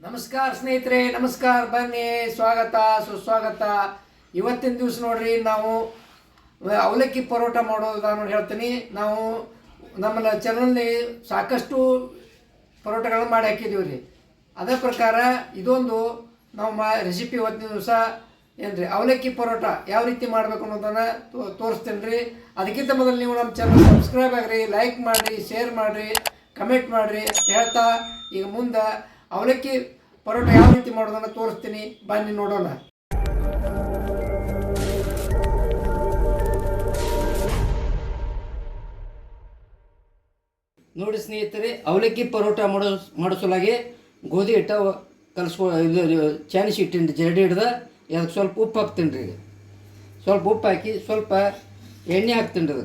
ನಮಸ್ಕಾರ ಸ್ನೇಹಿತರೆ, ನಮಸ್ಕಾರ. ಬನ್ನಿ, ಸ್ವಾಗತ ಸುಸ್ವಾಗತ. ಇವತ್ತಿನ ದಿವಸ ನೋಡ್ರಿ, ನಾವು ಅವಲಕ್ಕಿ ಪರೋಟ ಮಾಡೋದು ನಾನು ಹೇಳ್ತೀನಿ. ನಾವು ನಮ್ಮ ಚಾನಲ್ನಲ್ಲಿ ಸಾಕಷ್ಟು ಪರೋಟಗಳನ್ನು ಮಾಡಿ ಹಾಕಿದ್ದೀವಿ ರೀ. ಅದೇ ಪ್ರಕಾರ ಇದೊಂದು ನಾವು ರೆಸಿಪಿ ಇವತ್ತಿನ ದಿವಸ ಏನ್ರಿ ಅವಲಕ್ಕಿ ಪರೋಟ ಯಾವ ರೀತಿ ಮಾಡಬೇಕು ಅನ್ನೋದನ್ನು ತೋರಿಸ್ತೀನಿ ರೀ. ಅದಕ್ಕಿಂತ ಮೊದಲು ನೀವು ನಮ್ಮ ಚಾನಲ್ ಸಬ್ಸ್ಕ್ರೈಬ್ ಆಗಿರಿ, ಲೈಕ್ ಮಾಡಿರಿ, ಶೇರ್ ಮಾಡಿರಿ, ಕಮೆಂಟ್ ಮಾಡಿರಿ ಅಂತ ಹೇಳ್ತಾ ಈಗ ಮುಂದೆ ಅವಲಕ್ಕಿ ಪರೋಟ ಯಾವ ರೀತಿ ಮಾಡೋದನ್ನು ತೋರಿಸ್ತೀನಿ. ಬನ್ನಿ ನೋಡೋಣ. ನೋಡಿ ಸ್ನೇಹಿತರೆ, ಅವಲಕ್ಕಿ ಪರೋಟ ಮಾಡಿಸಲಾಗಿ ಗೋಧಿ ಹಿಟ್ಟ ಇದು ಚಾನಿಸಿ ಇಟ್ಟಿನಿ ಜರಡಿ ಹಿಡ್ದು. ಅದಕ್ಕೆ ಸ್ವಲ್ಪ ಉಪ್ಪು ಹಾಕ್ತೀನಿ ರೀ. ಈಗ ಸ್ವಲ್ಪ ಉಪ್ಪು ಹಾಕಿ ಸ್ವಲ್ಪ ಎಣ್ಣೆ ಹಾಕ್ತೀನಿ ರೀ.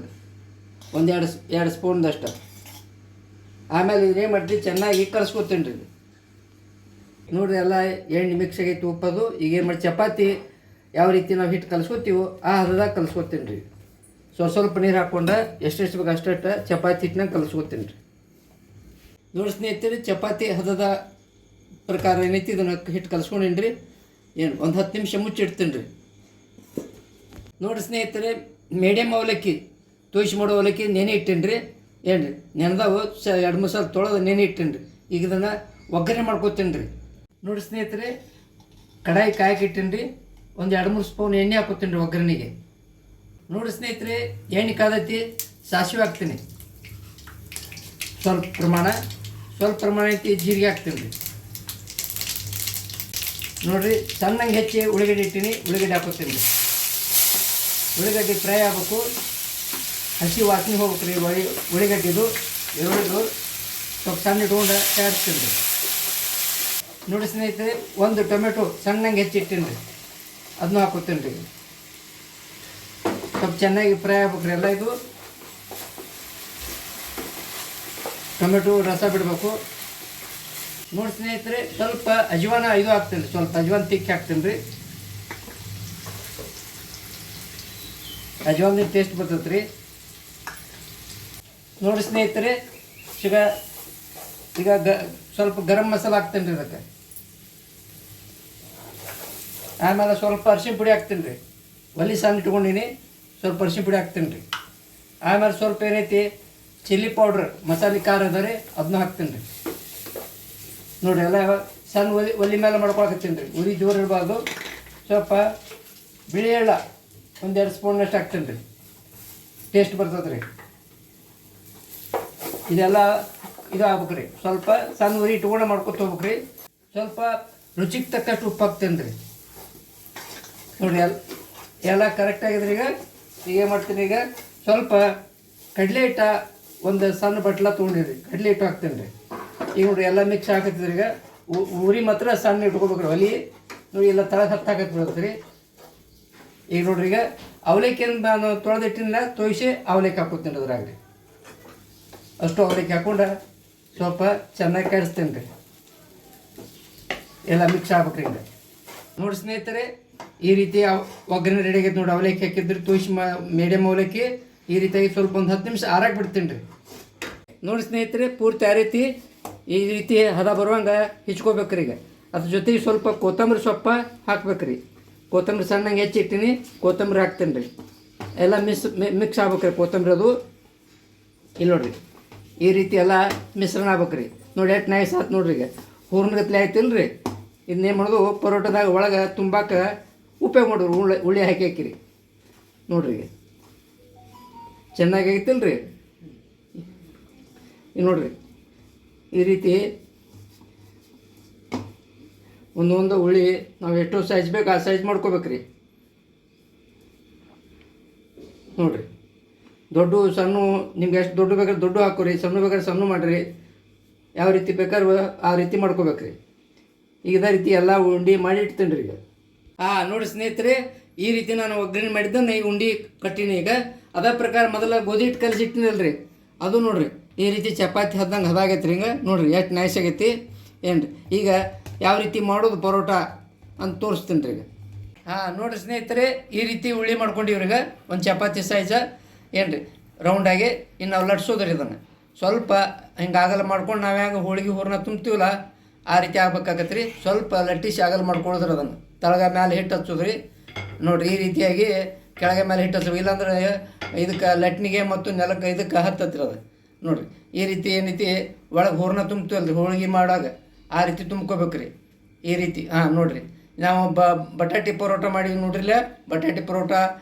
ಅದಕ್ಕೆ ಎರಡು ಸ್ಪೂನ್ದಷ್ಟು. ಆಮೇಲೆ ಇದೇನು ಮಾಡ್ತೀವಿ, ಚೆನ್ನಾಗಿ ಕಲಿಸ್ಕೊತೀನಿ ರೀ. ನೋಡಿರಿ, ಎಲ್ಲ ಎಣ್ಣೆ ಮಿಕ್ಸ್ ಆಗೈತಿ, ಉಪ್ಪದು. ಈಗ ಏನು ಮಾಡಿ ಚಪಾತಿ ಯಾವ ರೀತಿ ನಾವು ಹಿಟ್ಟು ಕಲಿಸ್ಕೊತೀವೋ ಆ ಹದದಾಗ ಕಲಿಸ್ಕೊತೀನಿ ರೀ. ಸ್ವಲ್ಪ ನೀರು ಹಾಕ್ಕೊಂಡು ಎಷ್ಟೆಷ್ಟು ಬೇಕು ಅಷ್ಟು ಚಪಾತಿ ಹಿಟ್ಟನಾಗ ಕಲಿಸ್ಕೊತೀನಿ ರೀ. ನೋಡಿ ಸ್ನೇಹಿತರೆ, ಚಪಾತಿ ಹದದ ಪ್ರಕಾರ ಏನೈತಿ ಇದನ್ನು ಹಿಟ್ಟು ಕಲಿಸ್ಕೊಂಡೀನಿ ರೀ. ಏನು ಒಂದು 10 ನಿಮಿಷ ಮುಚ್ಚಿಡ್ತೀನಿ ರೀ. ನೋಡಿ ಸ್ನೇಹಿತರೆ, ಮೀಡಿಯಮ್ ಅವಲಕ್ಕಿ ತೋಯಿಸಿ ಮಾಡೋ ಅವಲಕ್ಕಿ ನೆನೆ ಇಟ್ಟೀನಿ ರೀ. ಏನು ರೀ, ನೆನೆದವು 2-3 ಸಲ ತೊಳೆದು ನೆನೆ ಇಟ್ಟೀನಿ ರೀ. ಈಗ ಇದನ್ನು ಒಗ್ಗರಣೆ ಮಾಡ್ಕೊತೀನಿ ರೀ. ನೋಡಿ ಸ್ನೇಹಿತರೆ, ಕಡಾಯಿ ಕಾಯಕ್ಕೆ ಇಟ್ಟೀನಿ ರೀ. ಒಂದು 2-3 ಸ್ಪೂನ್ ಎಣ್ಣೆ ಹಾಕೋತೀನಿ ರೀ ಒಗ್ಗರಣೆಗೆ. ನೋಡಿ ಸ್ನೇಹಿತರೆ, ಎಣ್ಣೆ ಕಾದೈತಿ, ಸಾಸಿವೆ ಹಾಕ್ತೀನಿ ಸ್ವಲ್ಪ ಪ್ರಮಾಣ ಐತಿ. ಜೀರಿಗೆ ಹಾಕ್ತೀನಿ ರೀ. ನೋಡಿರಿ, ಸಣ್ಣಂಗೆ ಹೆಚ್ಚಿ ಉಳ್ಳಾಗಡ್ಡಿ ಇಟ್ಟೀನಿ, ಉಳ್ಳಾಗಡ್ಡಿ ಹಾಕೋತೀನಿ ರೀ. ಉಳ್ಳಾಗಡ್ಡಿ ಫ್ರೈ ಆಗಬೇಕು, ಹಸಿ ವಾಸನೆ ಹೋಗ್ಬೇಕು ರೀ. ಉಳ್ಳಾಗಡ್ಡಿದು ಈರುಳ್ಳಿದು ಸ್ವಲ್ಪ ಸಣ್ಣ ಇಟ್ಕೊಂಡು ತಯಾರಿಸ್ತೀನಿ ರೀ. ನೋಡಿ ಸ್ನೇಹಿತರೆ, ಒಂದು ಟೊಮೆಟೊ ಸಣ್ಣಂಗೆ ಹೆಚ್ಚಿಟ್ಟಿನಿ ರೀ, ಅದನ್ನೂ ಹಾಕೋತೀನಿ ರೀ. ಸ್ವಲ್ಪ ಚೆನ್ನಾಗಿ ಫ್ರೈ ಆಗ್ಬೇಕು ರೀ ಎಲ್ಲ. ಇದು ಟೊಮೆಟೊ ರಸ ಬಿಡಬೇಕು. ನೋಡಿ ಸ್ನೇಹಿತರೆ, ಸ್ವಲ್ಪ ಅಜ್ವಾನ ಇದು ಹಾಕ್ತೀನಿ ರೀ. ಸ್ವಲ್ಪ ಅಜ್ವಾನ ತಿಕ್ಕಿ ಹಾಕ್ತೀನಿ ರೀ. ಅಜ್ವಾನ ಟೇಸ್ಟ್ ಬರ್ತೈತೆ ರೀ. ನೋಡಿ ಸ್ನೇಹಿತರೆ, ಈಗ ಸ್ವಲ್ಪ ಗರಂ ಮಸಾಲ ಹಾಕ್ತೀನಿ ರೀ ಅದಕ್ಕೆ. ಆಮೇಲೆ ಸ್ವಲ್ಪ ಅರಿಶಿನ ಪುಡಿ ಹಾಕ್ತೀನಿ ರೀ. ಒಲೆ ಸಣ್ಣ ಇಟ್ಕೊಂಡೀನಿ, ಸ್ವಲ್ಪ ಅರಿಶಿನ ಪುಡಿ ಹಾಕ್ತೀನಿ ರೀ. ಆಮೇಲೆ ಸ್ವಲ್ಪ ಏನೈತಿ ಚಿಲ್ಲಿ ಪೌಡ್ರ್, ಮಸಾಲೆ ಖಾರ ಅದ ರೀ, ಅದನ್ನೂ ಹಾಕ್ತೀನಿ ರೀ. ನೋಡಿರಿ, ಎಲ್ಲ ಸಣ್ಣ ಒಲೆ ಮೇಲೆ ಮಾಡ್ಕೊಳಕತ್ತೀನಿ ರೀ. ಉರಿ ಜೋರು ಇರಬಾರ್ದು. ಸ್ವಲ್ಪ ಬಿಳಿ ಎಳ್ಳ ಒಂದು 2 ಸ್ಪೂನ್ನಷ್ಟು ಹಾಕ್ತೀನಿ ರೀ, ಟೇಸ್ಟ್ ಬರ್ತದೆ ರೀ. ಇದೆಲ್ಲ ಇದು ಆಗ್ಬೇಕು ರೀ. ಸ್ವಲ್ಪ ಸಣ್ಣ ಉರಿ ಇಟ್ಕೊಂಡು ಮಾಡ್ಕೊತ ಹೋಗ್ಬೇಕು ರೀ. ಸ್ವಲ್ಪ ರುಚಿಗೆ ತಕ್ಕಷ್ಟು ಉಪ್ಪು ಹಾಕ್ತೀನಿ ರೀ. ನೋಡಿರಿ, ಎಲ್ಲ ಕರೆಕ್ಟಾಗಿದ್ರೆ ಈಗ ಏನು ಮಾಡ್ತೀನಿ, ಈಗ ಸ್ವಲ್ಪ ಕಡಲೆ ಹಿಟ್ಟ ಒಂದು ಸಣ್ಣ ಬಟ್ಲ ತೊಗೊಂಡಿರಿ, ಕಡಲೆ ಹಿಟ್ಟು ಹಾಕ್ತೀನಿ ರೀ. ಈಗ ನೋಡಿರಿ, ಎಲ್ಲ ಮಿಕ್ಸ್ ಹಾಕತ್ತಿದ್ರಿ. ಈಗ ಉರಿ ಮಾತ್ರ ಸಣ್ಣ ಇಟ್ಕೋಬೇಕು ರೀ. ಒಲಿ ನೋಡಿ ಎಲ್ಲ ತಳ ಹತ್ತಾಕತ್ ಬಿಡುತ್ತೆ ರೀ. ಈಗ ನೋಡ್ರಿ, ಈಗ ಅವಲಕ್ಕಿಯನ್ನು ನಾನು ತೊಳೆದಿಟ್ಟಿನ ತೋಯಿಸಿ ಅವಲಕ್ಕಿ ಹಾಕೋತೀನಿ ಅದ್ರಾಗ ರೀ. ಅಷ್ಟು ಅವಲಕ್ಕಿ ಹಾಕ್ಕೊಂಡು ಸ್ವಲ್ಪ ಚೆನ್ನಾಗಿ ಕಾಯಿಸ್ತೀನಿ ರೀ. ಎಲ್ಲ ಮಿಕ್ಸ್ ಆಗ್ಬೇಕು ರೀ. ಈಗ ನೋಡಿ ಸ್ನೇಹಿತರೆ, ಈ ರೀತಿ ಒಗ್ಗರಣೆ ರೆಡಿ ಆಗೈತೆ ನೋಡಿ. ಅವಲಕ್ಕಿ ಹಾಕಿದ್ರೆ ತೋಯಿಸಿ ಮೀಡಿಯಮ್ ಅವಲಕ್ಕಿ ಈ ರೀತಿಯಾಗಿ ಸ್ವಲ್ಪ ಒಂದು 10 ನಿಮಿಷ ಆರಾಗಿ ಬಿಡ್ತೀನಿ ರೀ. ನೋಡಿ ಸ್ನೇಹಿತರೆ, ಪೂರ್ತಿ ಆ ರೀತಿ ಈ ರೀತಿ ಹದ ಬರುವಂಗೆ ಹಿಚ್ಕೋಬೇಕ್ರಿ. ಈಗ ಅದ್ರ ಜೊತೆಗೆ ಸ್ವಲ್ಪ ಕೊತ್ತಂಬರಿ ಸೊಪ್ಪು ಹಾಕ್ಬೇಕು ರೀ. ಕೊತ್ತಂಬರಿ ಸಣ್ಣಂಗೆ ಹೆಚ್ಚಿಟ್ಟಿನಿ, ಕೊತ್ತಂಬರಿ ಹಾಕ್ತೀನಿ ರೀ. ಎಲ್ಲ ಮಿಕ್ಸ್ ಆಗ್ಬೇಕ್ರಿ ಕೊತ್ತಂಬರಿ. ಅದು ಇಲ್ಲಿ ನೋಡಿರಿ, ಈ ರೀತಿ ಎಲ್ಲ ಮಿಶ್ರಣ ಆಗ್ಬೇಕ್ರಿ. ನೋಡಿ ಎಷ್ಟು ನೈಸ್ ಆಯ್ತು ನೋಡ್ರಿ. ಈಗ ಹೂರ್ಣಗತ್ಲೆ ಆಯ್ತಿಲ್ಲ ರೀ. ಇದನ್ನೇನು ಮಾಡೋದು, ಪರೋಟದಾಗ ಒಳಗೆ ತುಂಬಾಕ ಉಪಯೋಗ ಮಾಡೋರು. ಹುಳಿ ಹಾಕಿರಿ ನೋಡ್ರಿ. ಈಗ ಚೆನ್ನಾಗಿ ಆಗೈತಿಲ್ಲ ರೀ. ಈಗ ನೋಡಿರಿ, ಈ ರೀತಿ ಒಂದೊಂದು ಹುಳಿ ನಾವು ಎಷ್ಟು ಸೈಜ್ ಬೇಕು ಆ ಸೈಜ್ ಮಾಡ್ಕೋಬೇಕ್ರಿ. ನೋಡಿರಿ, ದೊಡ್ಡ ಸಣ್ಣ ನಿಮ್ಗೆ ಎಷ್ಟು ದೊಡ್ಡ ಬೇಕಾದ್ರೆ ದೊಡ್ಡ ಹಾಕೋರಿ, ಸಣ್ಣ ಬೇಕಾದ್ರೆ ಸಣ್ಣ ಮಾಡಿರಿ. ಯಾವ ರೀತಿ ಬೇಕಾದ್ರೆ ಆ ರೀತಿ ಮಾಡ್ಕೋಬೇಕ್ರಿ. ಈಗ ಇದೇ ರೀತಿ ಎಲ್ಲ ಉಂಡೆ ಮಾಡಿ ಇಡ್ತೀನಿ ರೀ. ಈಗ ನೋಡಿ ಸ್ನೇಹಿತರೆ, ಈ ರೀತಿ ನಾನು ಒಗ್ಗರಣೆ ಮಾಡಿದ್ದನ್ನು ಈ ಉಂಡೆ ಕಟ್ಟಿನಿ. ಈಗ ಅದೇ ಪ್ರಕಾರ ಮೊದಲ ಗೋಧಿ ಹಿಟ್ಟು ಕಲಿಸಿಟ್ಟಿನಲ್ಲ ರೀ, ಅದು ನೋಡಿರಿ ಈ ರೀತಿ ಚಪಾತಿ ಹದ್ದಂಗೆ ಹದಾಗೈತೆ ರೀ. ಹಿಂಗೆ ನೋಡಿರಿ ಎಷ್ಟು ನೈಸ್ ಆಗೈತಿ. ಏನು ರೀ, ಈಗ ಯಾವ ರೀತಿ ಮಾಡೋದು ಪರೋಟ ಅಂತ ತೋರಿಸ್ತೀನಿ ರೀ. ಈಗ ನೋಡಿರಿ ಸ್ನೇಹಿತರೆ, ಈ ರೀತಿ ಉಳ್ಳಿ ಮಾಡ್ಕೊಂಡಿವ್ರಿಗೆ ಒಂದು ಚಪಾತಿ ಸೈಜ ಏನು ರೀ ರೌಂಡಾಗಿ. ಇನ್ನು ನಾವು ಲಟ್ಸೋದ್ರಿ ಇದನ್ನು ಸ್ವಲ್ಪ ಹಿಂಗೆ ಆಗಲ್ಲ ಮಾಡ್ಕೊಂಡು ನಾವು ಹೆಂಗೆ ಹೋಳಿಗೆ ಹೂರಣ ತುಂಬ್ತೀವಲ್ಲ ಆ ರೀತಿ ಆಗ್ಬೇಕಾಗತ್ತೆ ರೀ. ಸ್ವಲ್ಪ ಲಟ್ಟಿಸಿ ಅಗಲ್ ಮಾಡ್ಕೊಳಿದ್ರೆ ಅದನ್ನು ತಳಗ ಮ್ಯಾಲೆ ಹಿಟ್ಟು ಹಚ್ಚೋದ್ರಿ. ನೋಡಿರಿ ಈ ರೀತಿಯಾಗಿ ಕೆಳಗೆ ಮೇಲೆ ಹಿಟ್ಟು ಹಚ್ಚಬೇಕು, ಇಲ್ಲಾಂದ್ರೆ ಇದಕ್ಕೆ ಲಟ್ನಿಗೆ ಮತ್ತು ನೆಲಕ್ಕೆ ಇದಕ್ಕೆ ಹತ್ತತ್ರಿ ಅದು. ನೋಡಿರಿ ಈ ರೀತಿ ಏನೈತಿ ಒಳಗೆ ಹೂರ್ಣ ತುಂಬ್ತೀವಲ್ರಿ ಹೋಳಿಗೆ ಮಾಡಾಗ ಆ ರೀತಿ ತುಂಬ್ಕೋಬೇಕು ರೀ ಈ ರೀತಿ. ನೋಡಿರಿ ನಾವು ಬಟಾಟಿ ಪರೋಟ ಮಾಡಿದ್ವಿ ನೋಡ್ರಿಲ್ಲ, ಬಟಾಟಿ ಪರೋಟ,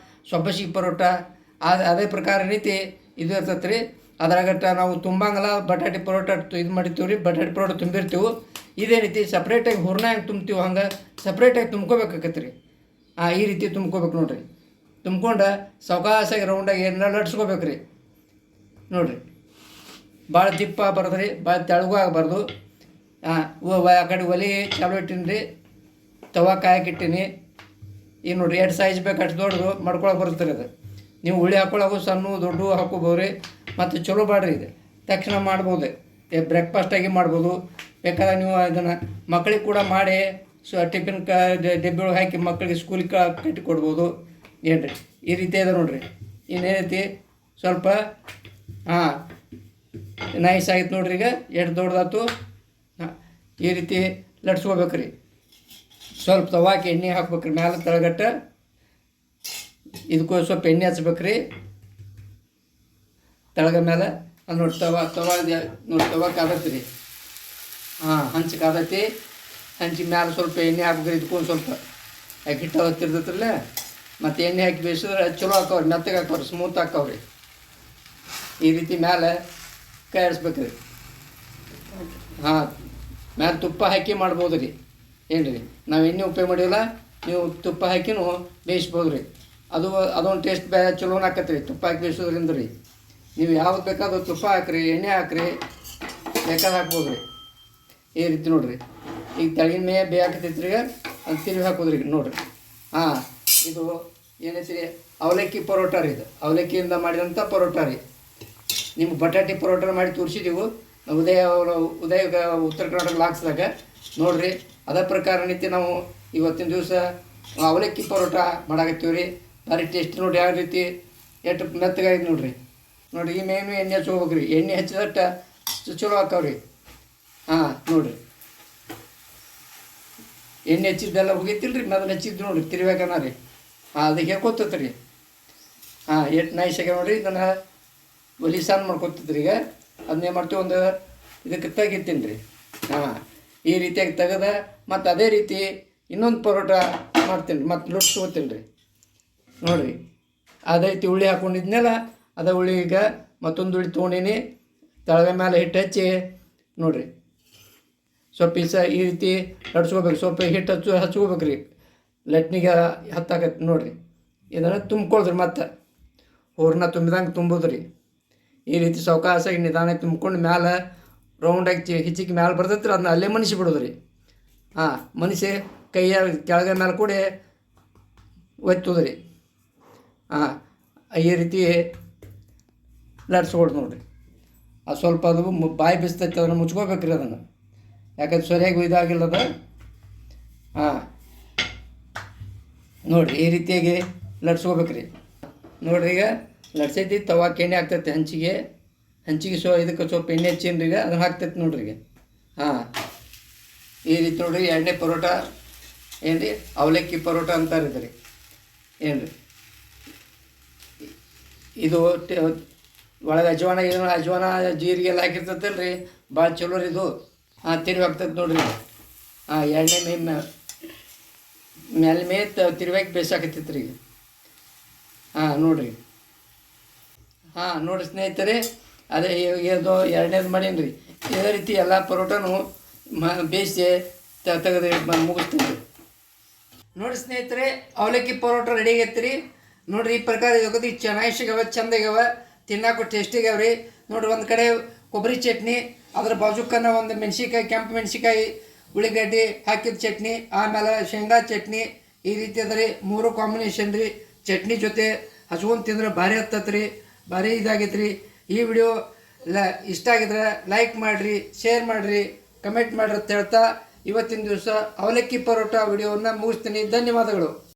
ಸಬ್ಬಸಿಗೆ ಪರೋಟ ಅದೇ ಪ್ರಕಾರ ರೀತಿ ಇದು ಇರ್ತೈತೆ ರೀ. ಅದ್ರಾಗಟ್ಟ ನಾವು ತುಂಬಂಗಲ್ಲ ಬಟಾಟಿ ಪರೋಟ ಇದು ಮಾಡಿರ್ತೀವಿ ರೀ, ಬಟಾಟಿ ಪರೋಟ ತುಂಬಿರ್ತೀವಿ. ಇದೇ ರೀತಿ ಸಪ್ರೇಟಾಗಿ ಹೂರ್ಣ ಹೆಂಗೆ ತುಂಬ್ತೀವಿ ಹಂಗೆ ಸಪ್ರೇಟಾಗಿ ತುಂಬ್ಕೋಬೇಕಾಗತ್ತೆ ರೀ. ಈ ರೀತಿ ತುಂಬ್ಕೋಬೇಕು ನೋಡಿರಿ. ತುಂಬ್ಕೊಂಡು ಸಾವಕಾಸಾಗಿ ರೌಂಡಾಗಿ ಏನಾರ ಲಟ್ಸ್ಕೋಬೇಕು ರೀ. ನೋಡಿರಿ ಭಾಳ ದಿಪ್ಪ ಆಗ್ಬಾರ್ದು ರೀ, ಭಾಳ ತೆಳಗೂ ಆಗಬಾರ್ದು. ಆ ಕಡೆ ಒಲೆ ಚಾಲು ಇಟ್ಟೀನಿ ರೀ, ತವಾ ಕಾಯಕ್ಕಿಟ್ಟೀನಿ. ಈಗ ನೋಡಿರಿ ಎಷ್ಟು ಸೈಜ್ ಬೇಕು ಅಷ್ಟು ದೊಡ್ಡದು ಮಾಡ್ಕೊಳಕ್ಕೆ ಬರುತ್ತೆ ರೀ ಅದು. ನೀವು ಉಳ್ಳಿ ಹಾಕ್ಕೊಳಗು ಸಣ್ಣ ದೊಡ್ಡ ಹಾಕ್ಕೋಬೋದು ರೀ. ಮತ್ತು ಚಲೋ ಬಾಡ್ರಿ ಇದು ತಕ್ಷಣ ಮಾಡ್ಬೋದು, ಬ್ರೇಕ್ಫಾಸ್ಟಾಗಿ ಮಾಡ್ಬೋದು. ಬೇಕಾದ್ರೆ ನೀವು ಅದನ್ನು ಮಕ್ಕಳಿಗೆ ಕೂಡ ಮಾಡಿ ಟಿಫಿನ್ ಡಬ್ಬಿ ಒಳಗೆ ಹಾಕಿ ಮಕ್ಕಳಿಗೆ ಸ್ಕೂಲಿಗೆ ಕಟ್ಟಿ ಕೊಡ್ಬೋದು. ಏನು ರೀ ಈ ರೀತಿ ಇದೆ ನೋಡಿರಿ. ಇನ್ನೇನೈತಿ ಸ್ವಲ್ಪ ನೈಸ್ ಆಗಿತ್ತು ನೋಡ್ರಿ. ಈಗ ಎಷ್ಟು ದೊಡ್ಡದಾಯ್ತು. ಈ ರೀತಿ ಲಟ್ಸ್ಕೋಬೇಕು ರೀ. ಸ್ವಲ್ಪ ತವಾಕಿ ಎಣ್ಣೆ ಹಾಕ್ಬೇಕ್ರಿ ಮ್ಯಾಲೆ ತಳಗಟ್ಟ. ಇದಕ್ಕೂ ಸ್ವಲ್ಪ ಎಣ್ಣೆ ಹಚ್ಬೇಕು ರೀ ತಳಗ ಮೇಲೆ. ಅದು ನೋಡಿ ನೋಡಿ ತವಾ ಕಾದತ್ತಿ ರೀ. ಹಂಚು ಕಾದೈತಿ. ಹಂಚಿಗೆ ಮ್ಯಾಲೆ ಸ್ವಲ್ಪ ಎಣ್ಣೆ ಹಾಕ್ಬೇಕ್ರಿ. ಇದಕ್ಕೊಂದು ಸ್ವಲ್ಪ ಹಿಟ್ಟು ಹತ್ತಿರ್ತೈತ್ರಲ್ಲ, ಮತ್ತು ಎಣ್ಣೆ ಹಾಕಿ ಬೇಯಿಸಿದ್ರೆ ಚಲೋ ಹಾಕವ್ರಿ, ಮೆತ್ತಗೆ ಹಾಕವ್ರಿ, ಸ್ಮೂತ್ ಹಾಕವ್ರಿ. ಈ ರೀತಿ ಮ್ಯಾಲೆ ಕೈ ಆಡಿಸ್ಬೇಕು ರೀ. ಮ್ಯಾಲೆ ತುಪ್ಪ ಹಾಕಿ ಮಾಡ್ಬೋದು ರೀ. ಏನು ರೀ ನಾವು ಎಣ್ಣೆ ಉಪಯೋಗ ಮಾಡಿಲ್ಲ, ನೀವು ತುಪ್ಪ ಹಾಕಿನೂ ಬೇಯಿಸ್ಬೋದು ರೀ. ಅದೊಂದು ಟೇಸ್ಟ್ ಚಲೋನ ಹಾಕತ್ತೆ ರೀ ತುಪ್ಪ ಹಾಕಿ ಬೇಯಿಸೋದ್ರಿಂದ ರೀ. ನೀವು ಯಾವ್ದು ಬೇಕಾದ್ರೂ ತುಪ್ಪ ಹಾಕ್ರಿ, ಎಣ್ಣೆ ಹಾಕ್ರಿ, ಬೇಕಾದ್ರೆ ಹಾಕ್ಬೋದು ರೀ. ಈ ರೀತಿ ನೋಡಿರಿ. ಈಗ ತೆಳಗಿನ ಮೇ ಬೇಯಾಕತ್ತೈತಿ ರೀ. ಅದು ತಿರುಗಿ ಹಾಕೋದ್ರಿ ನೋಡಿರಿ. ಇದು ಏನೈತಿ ಅವಲಕ್ಕಿ ಪರೋಟ ರೀ. ಇದು ಅವಲಕ್ಕಿಯಿಂದ ಮಾಡಿದಂಥ ಪರೋಟ ರೀ. ನಿಮ್ಗೆ ಬಟಾಟಿ ಪರೋಟ ಮಾಡಿ ತೋರಿಸಿದ್ದೀವಿ ಉದಯ ಉತ್ತರ ಕರ್ನಾಟಕ ಲಾಕ್ಸ್ದಾಗ ನೋಡಿರಿ. ಅದೇ ಪ್ರಕಾರ ರೀತಿ ನಾವು ಇವತ್ತಿನ ದಿವಸ ಅವಲಕ್ಕಿ ಪರೋಟ ಮಾಡಾಕತ್ತೀವಿ ರೀ. ಭಾರಿ ಟೇಸ್ಟ್ ನೋಡಿ ಯಾವ ರೀತಿ ಎಷ್ಟು ಮೆತ್ತಗಾಗಿ ನೋಡಿರಿ. ನೋಡಿರಿ ಈ ಮೇನು ಎಣ್ಣೆ ಹಚ್ಕೋಬೇಕು ರೀ. ಎಣ್ಣೆ ಹಚ್ಚಿದಟ್ಟ ಚಲೋ ಹಾಕವ್ರಿ. ನೋಡಿರಿ ಎಣ್ಣೆ ಹಚ್ಚಿದ್ದೆಲ್ಲ ಹೋಗೈತಿಲ್ಲ ರೀ. ಮೊದಲು ಹಚ್ಚಿದ್ದು ನೋಡಿರಿ ತಿರ್ಬೇಕನ ರೀ. ಅದಕ್ಕೆ ಹೇಳ್ಕೊತೈತೆ ರೀ. ಎಷ್ಟು ನೈಸ್ ಆಗ್ಯಾವ ನೋಡಿರಿ. ಇದನ್ನು ಒಲಿ ಸಾನ್ ಮಾಡ್ಕೊತಿದ್ರಿ. ಈಗ ಅದನ್ನೇ ಮಾಡ್ತೀವಿ, ಒಂದು ಇದಕ್ಕೆ ತೆಗಿತೀನಿ ರೀ. ಈ ರೀತಿಯಾಗಿ ತೆಗೆದ ಮತ್ತು ಅದೇ ರೀತಿ ಇನ್ನೊಂದು ಪರೋಟ ಮಾಡ್ತೀನಿ ರೀ. ಮತ್ತು ಲುಟ್ಸ್ಕೊತೀನಿ ರೀ. ನೋಡಿರಿ ಅದೇ ರೀತಿ ಉಳ್ಳಿ ಹಾಕ್ಕೊಂಡಿದ್ನಲ್ಲ, ಅದೇ ಉಳ್ಳಿ ಈಗ ಮತ್ತೊಂದು ಉಳ್ಳಿ ತೊಗೊಂಡೀನಿ. ತಳಗ ಮೇಲೆ ಹಿಟ್ಟು ಹಚ್ಚಿ ನೋಡಿರಿ ಸ್ವಲ್ಪ ಈ ರೀತಿ ಲಟ್ಸ್ಕೋಬೇಕು. ಸ್ವಲ್ಪ ಹಿಟ್ಟು ಹಚ್ಕೋಬೇಕು ರೀ. ಲಟ್ನಿಗೆ ಹತ್ತಾಕತ್ತೆ ನೋಡಿರಿ. ಇದನ್ನು ತುಂಬ್ಕೊಳ್ದ್ರಿ. ಮತ್ತು ಹೂರ್ಣ ತುಂಬಿದಂಗೆ ತುಂಬೋದು ರೀ. ಈ ರೀತಿ ಸಾವಕಾಸಾಗಿ ನಿಧಾನ ತುಂಬ್ಕೊಂಡು ಮ್ಯಾಲೆ ರೌಂಡಾಗಿ ಹಿಚ್ಚಿಗೆ ಮ್ಯಾಲೆ ಬರ್ತೈತೆ ರೀ. ಅದನ್ನ ಅಲ್ಲೇ ಮನಿಸಿ ಬಿಡೋದು ರೀ. ಮನಿಸಿ ಕೈಯ ಕೆಳಗೆ ಮೇಲೆ ಕೂಡ ಒತ್ತೋದು ರೀ. ಈ ರೀತಿ ಲಟ್ಸ್ಕೊಳ್ದು ನೋಡಿರಿ. ಅದು ಸ್ವಲ್ಪ ಅದು ಬಾಯಿ ಬಿಸ್ತೈತೆ, ಅದನ್ನು ಮುಚ್ಕೋಬೇಕು ರೀ ಅದನ್ನು. ಯಾಕಂದ್ರೆ ಸರಿಯಾಗಿ ಇದಾಗಿಲ್ಲದ. ನೋಡಿರಿ ಈ ರೀತಿಯಾಗಿ ಲಟ್ಸ್ಕೋಬೇಕು ರೀ. ನೋಡಿರಿ ಈಗ ಲಟ್ಸೈತಿ. ತವಾಕ್ಕೆ ಎಣ್ಣೆ ಆಗ್ತೈತೆ. ಹಂಚಿಗೆ ಇದಕ್ಕೆ ಸ್ವಲ್ಪ ಎಣ್ಣೆ ಹಚ್ಚೀನಿ ರೀ. ಈಗ ಅದನ್ನು ಹಾಕ್ತೈತೆ ನೋಡಿರಿ. ಈಗ ಈ ರೀತಿ ನೋಡಿರಿ ಎಣ್ಣೆ ಪರೋಟ ಏನು ರೀ, ಅವಲಕ್ಕಿ ಪರೋಟ ಅಂತಾರೆ ರೀ. ಏನು ರೀ ಇದು ಒಳಗೆ ಅಜ್ವಾನ ಜೀರಿಗೆ ಎಲ್ಲ ಹಾಕಿರ್ತೈತಲ್ಲ ರೀ, ಭಾಳ ಚಲೋ ರೀ ಇದು. ತಿರುವಿ ಆಗ್ತೈತೆ ನೋಡಿರಿ. ಎಣ್ಣೆ ಮೇಲೆ ತಿರುವಾಗಿ ಬೇಯಿಸಾಕತ್ತೈತೆ ರೀ. ನೋಡಿರಿ. ನೋಡಿರಿ ಸ್ನೇಹಿತರೆ, ಅದೇ ಇದು ಎರಡನೇದು ಮಾಡೀನಿ ರೀ. ಇದೇ ರೀತಿ ಎಲ್ಲ ಪರೋಟನೂ ಬೇಯಿಸಿ ತೆಗೆದು ಮುಗಿಸ್ತೀನಿ ರೀ. ನೋಡಿ ಸ್ನೇಹಿತರೆ, ಅವಲಕ್ಕಿ ಪರೋಟ ರೆಡಿ ಆಗೈತೆ ರೀ. ನೋಡಿರಿ ಈ ಪ್ರಕಾರ ಇದು ಚೆನ್ನಾಗಿ ಸಿಗವ, ಚಂದಾಗ್ಯಾವ, ತಿನ್ನೋಕೆ ಟೇಸ್ಟಿಗ್ಯಾವ ರೀ. ನೋಡಿರಿ ಒಂದು ಕಡೆ ಕೊಬ್ಬರಿ ಚಟ್ನಿ, ಅದ್ರ ಬಾಜುಕನ್ನ ಒಂದು ಮೆಣಸಿಕಾಯಿ, ಕೆಂಪು ಮೆಣಸಿಕಾಯಿ, ಉಳ್ಳಿಗಡ್ಡಿ ಹಾಕಿದ ಚಟ್ನಿ, ಆಮೇಲೆ ಶೇಂಗಾ ಚಟ್ನಿ. ಈ ರೀತಿ ಅದ ರೀ. 3 ಕಾಂಬಿನೇಷನ್ ರೀ. ಚಟ್ನಿ ಜೊತೆ ಹಚ್ಕೊಂಡು ತಿಂದ್ರೆ ಭಾರಿ ಹತ್ತತ್ತೆ ರೀ, ಭಾರಿ ಇದಾಗೈತೆ ರೀ. ಈ ವಿಡಿಯೋ ಇಷ್ಟ ಆಗಿದ್ರೆ ಲೈಕ್ ಮಾಡಿರಿ, ಶೇರ್ ಮಾಡಿರಿ, ಕಮೆಂಟ್ ಮಾಡಿರಿ ಅಂತ ಹೇಳ್ತಾ ಇವತ್ತಿನ ದಿವಸ ಅವಲಕ್ಕಿ ಪರೋಟ ವಿಡಿಯೋವನ್ನು ಮುಗಿಸ್ತೀನಿ. ಧನ್ಯವಾದಗಳು.